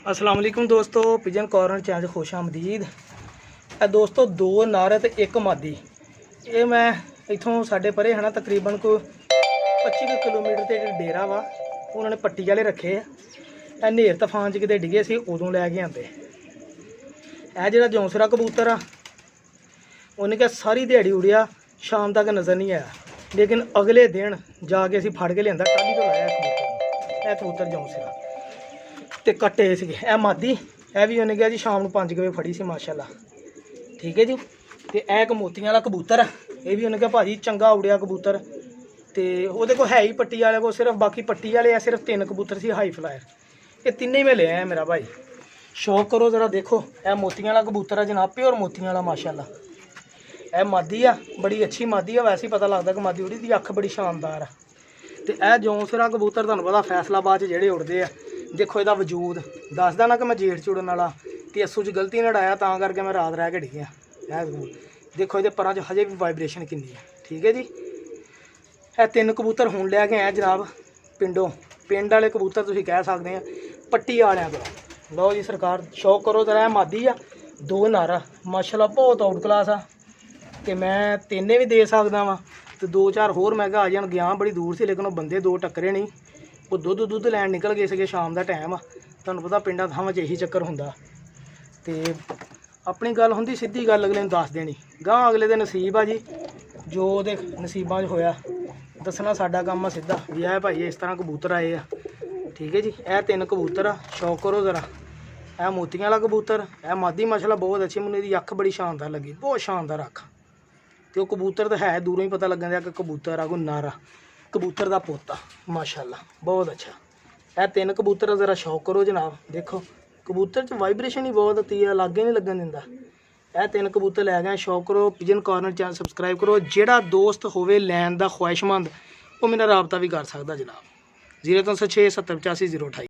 अस्सलाम वालेकुम दोस्तों, पिजन कॉर्नर चैनल खुश आमदीद। दोस्तों दो नर ते एक मादी। ये मैं इतों साढ़े परे है ना तकरीबन को 25 किलोमीटर से डेरा वा उन्होंने पट्टी वाले रखे है। नेर तूफान च किते डिगे सी उदों लैके आते। यह जो जौंसरा कबूतर आ उन्हें क्या सारी दिहाड़ी उड़िया, शाम तक नज़र नहीं आया, लेकिन अगले दिन जाके असीं फड़ के लिया टाली तो लाया कबूतर। यह कबूतर जौंसरा ते कट्टे सी ए मादी। यह भी उन्हें कहा जी शाम को 5 बजे फड़ी सी माशाल्लाह। ठीक है जी। तो यह मोतियां वाला कबूतर है। ये भी उन्हें कहा भाजी चंगा उड़िया कबूतर। तो वो को है ही पट्टी वाले को सिर्फ, बाकी पट्टी वाले है सिर्फ 3 कबूतर से हाई फ्लायर। ये तीनों ही मैं ले आया मेरा भाई। शौक करो ज़रा, देखो यह मोतियां वाला कबूतर है जनाब, प्योर मोतियां वाला माशाल्लाह। यह मादी आ, बड़ी अच्छी मादी है। वैसे ही पता लगता कि मादी उड़ी दी अख बड़ी शानदार है। तो यह जौंसरा कबूतर तुहानूं पता फैसलाबाद जोड़े उड़ते हैं। देखो यदा वजूद दसदा ना कि मैं जेठ च उड़न वाला, कि अस्सू च गलती ने उड़ाया तां करके मैं रात रह के डिग्गिया। देखो ये परां च हजे भी वाइब्रेशन किन्नी है। ठीक है जी। यह 3 कबूतर हुण लैके आए जनाब पिंडों। पिंड वाले कबूतर तुसीं कह सकते हैं पट्टी वालियां को। लो जी सरकार, शौक करो जरा। मादी आ, 2 नर आ माशाल्लाह, बहुत आउट क्लास आ। तो मैं 3 भी दे सकदा वा, तो 2-4 होर मैं आ जान। गया बड़ी दूर से, लेकिन वो बंदे 2 टक्करे नहीं। वो दुद्ध लैन निकल गए थे, शाम का टाइम आ। तुहानूं पता पिंडां थावां च यही चक्कर हुंदा। ते अपनी गल हुंदी सीधी गल अगले नूं दस देनी, गां अगले दे नसीब आ जी, जो उहदे नसीबां च होया दसना साडा काम आ सीधा भी। है भाई इस तरह कबूतर आए आ। ठीक है जी। यह 3 कबूतर आ, शौक करो ज़रा। यह मोतियां वाला कबूतर, यह मादी माशाल्लाह बहुत अच्छी। मैनूं इहदी अख बड़ी शानदार लगी, बहुत शानदार अख। तो वो कबूतर तो है दूरों ही पता लगन दिया कि कबूतर आ, कोई नर आ, कबूतर का पोता माशाल्लाह बहुत अच्छा। यह 3 कबूतर ज़रा शौक करो जनाब। देखो कबूतर च वाइब्रेशन ही बहुत होती है, लागे नहीं लगन दिंदा। यह 3 कबूतर लै गए, शौक करो। पिजन कॉर्नर चैनल सबसक्राइब करो। जेड़ा दोस्त होवे लैन दा ख्वाहिशमंद वो मेरा राबता भी कर सकता जनाब। 0306 70 85 028।